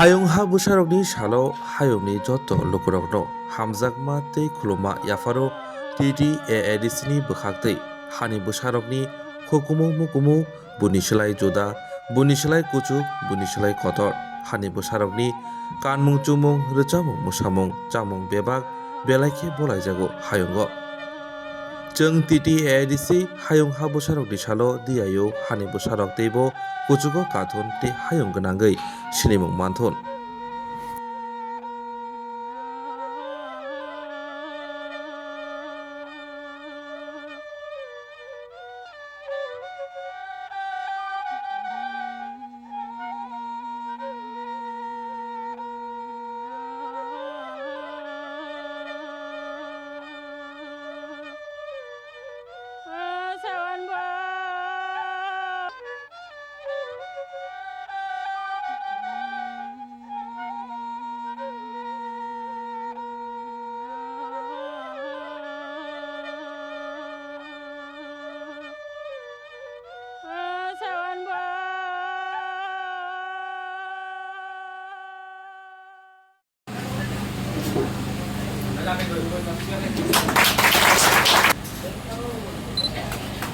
Hayung ha busharokni shalo hayungni joto lukurokno hamjakma tei khuluma yafaro TDAADC ni bwkhaktwi hani busharokni hukumu mukumu buni slai juda buni slai kuchuk buni slai kotor hani busharokni kanmung chumung rwchabung musamung chamung bebak belai bolaijago hayungo Jeng TDAADC hayung ha busharokni salo diayo hani busharok teibo kuchugo kathun tei hayung gwnangwi sinimung manthun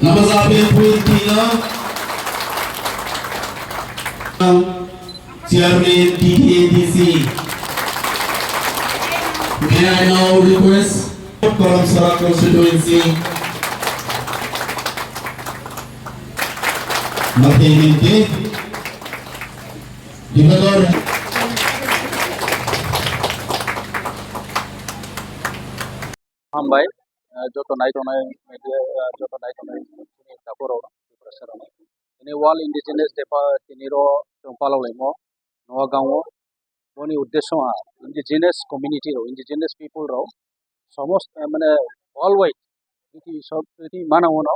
Nama sabi Puitino Chairman TDADC. May I now request Karamsara constituency Matininte Dimador Hambai joto nai tonai media joto nai tonai ini taporo prasarana ini wall indigenous depa tiniro chompalo lemo noa gawo boni uddesho ha indigenous community ro indigenous people ro সমস্ত মানে all wide iti সব iti mana ono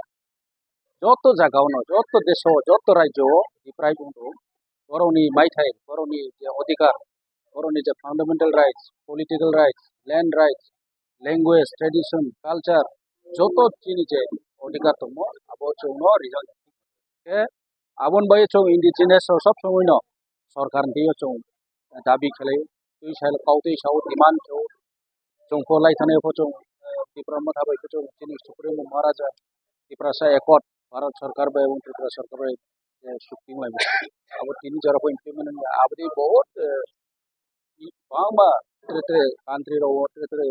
joto jaga ono joto desho joto rajyo diprai bundu boroni maithai boroni je odhikar boroni je fundamental rights political rights land rights language, tradition, culture, joto chini je odhikar tomo abo chungno result ke abon bai chung indigenous sob somoy no sarkar diyo chung dabi khele tui sal kautui sau demand chung polai thane pho chung tipra ma thabai pho chung chini supreme maharaja tipra sa accord bharat sarkar bai এবং ত্রিপুরা সরকার bai shifting lai abo tini jara ko implement abdi bahut bangma tre country ro tre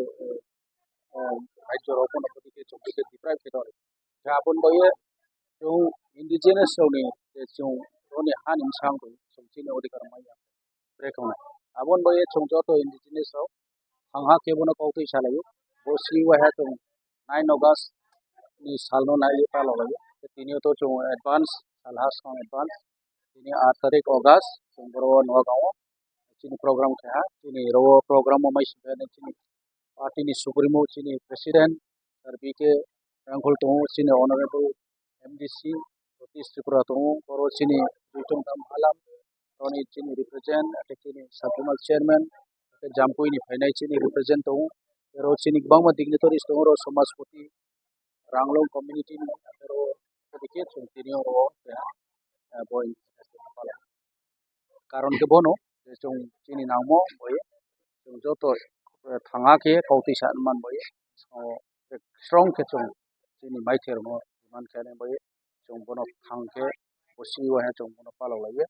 রাজ্য রোপণ প্রতিকে চব্বিশে deprive খেতে abon boye chung indigenous ni chung roni hanim sang chung chini odhikar maya rekona abon boye chung joto indigenous hangha kebono kautui salayo bosi wa ha chung 9 August ni salno nai palo layo tinio to chung advance salhas on advance tini 8 tarik August chung boro no gawo chini program kha chini ro program mai sibene chini party ni supremo chini president sir BK Rangkhol to chini honorable MDC Satish Tripura to boro chini Duitong Dam Alam Roni chini represent ate chini subjournal chairman ate Jampui ni phainai chini represent to ro chini bangma dignitaries to ro samajpati Ranglong community ni ro dike chung tini ro boy karon ke bono chung chini nangmo boy chung joto thanga ke kauti san man boy strong ke chung chini maither mo man kane boy chung bono thang ke bosi wa ha chung bono palo lage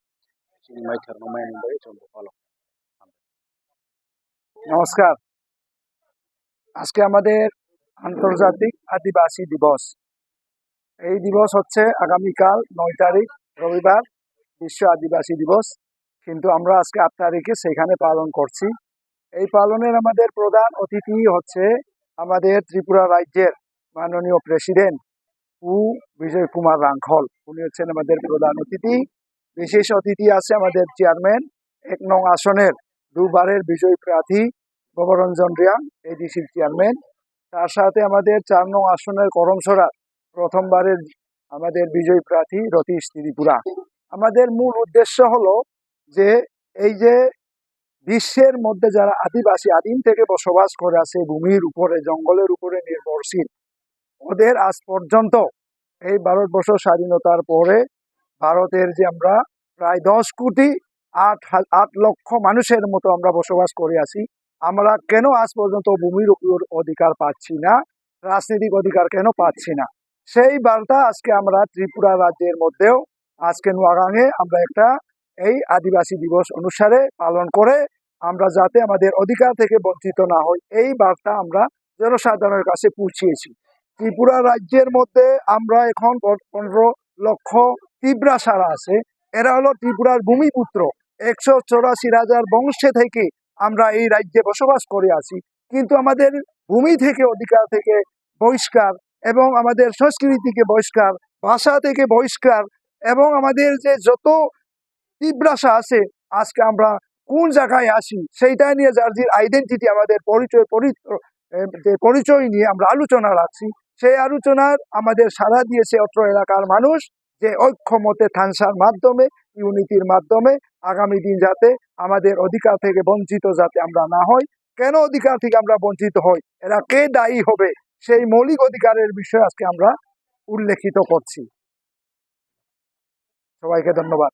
chini maither no man boy chung palo নমস্কার। আজকে আমাদের আন্তর্জাতিক আদিবাসী দিবস। এই দিবস হচ্ছে আগামীকাল 9 তারিখ রবিবার বিশ্ব আদিবাসী দিবস, কিন্তু আমরা আজকে 8 তারিখে সেখানে পালন করছি। এই পালনের আমাদের প্রধান অতিথি হচ্ছে আমাদের ত্রিপুরা রাজ্যের মাননীয় প্রেসিডেন্ট বিজয় কুমার রাংখল, উনি হচ্ছেন আমাদের প্রধান অতিথি। বিশেষ অতিথি আছে আমাদের চেয়ারম্যান 1 নং আসনের দুবারের বিজয়ী প্রার্থী গোবরঞ্জন রিয়াং এডিসির চেয়ারম্যান, তার সাথে আমাদের 4 নং আসনের করমসরা প্রথমবারের আমাদের বিজয়ী প্রার্থী রতীশ ত্রিপুরা। আমাদের মূল উদ্দেশ্য হলো যে এই যে বিশ্বের মধ্যে যারা আদিবাসী আদিম থেকে বসবাস করে আছে ভূমির উপরে জঙ্গলের উপরে নির্ভরশীল, ওদের আজ পর্যন্ত এই ভারতবর্ষ স্বাধীনতার পরে ভারতের যে আমরা প্রায় 10 কোটি আট লক্ষ মানুষের মতো আমরা বসবাস করে আছি। আমরা কেন আজ পর্যন্ত ভূমির উপর অধিকার পাচ্ছি না, রাজনৈতিক অধিকার কেন পাচ্ছি না, সেই বার্তা আজকে আমরা ত্রিপুরা রাজ্যের মধ্যেও আজকে নোয়াগাঁয়ে আমরা একটা এই আদিবাসী দিবস অনুসারে পালন করে আমরা যাতে আমাদের অধিকার থেকে বঞ্চিত না হই, এই বার্তা আমরা জনসাধারণের কাছে পৌঁছিয়েছি। ত্রিপুরা রাজ্যের মধ্যে আমরা এখন 15 লক্ষ ত্রিপুরা সারা আছে। এরা হলো ত্রিপুরার ভূমিপুত্র। 184,000 বংশে থেকে আমরা এই রাজ্যে বসবাস করে আছি, কিন্তু আমাদের ভূমি থেকে অধিকার থেকে বহিষ্কার এবং আমাদের সংস্কৃতি থেকে বহিষ্কার, ভাষা থেকে বহিষ্কার এবং আমাদের যে যত তীব্রাসা আছে, আজকে আমরা কোন জায়গায় আসি সেইটা নিয়ে যার যে আইডেন্টিটি আমাদের যে পরিচয় নিয়ে আমরা আলোচনা রাখছি, সেই আলোচনার আমাদের সাড়া দিয়েছে অত্র এলাকার মানুষ যে ঐক্যমতে থানসার মাধ্যমে, ইউনিটির মাধ্যমে আগামী দিন যাতে আমাদের অধিকার থেকে বঞ্চিত যাতে আমরা না হই। কেন অধিকার থেকে আমরা বঞ্চিত হই, এরা কে দায়ী হবে, সেই মৌলিক অধিকারের বিষয়ে আজকে আমরা উল্লেখিত করছি। সবাইকে ধন্যবাদ।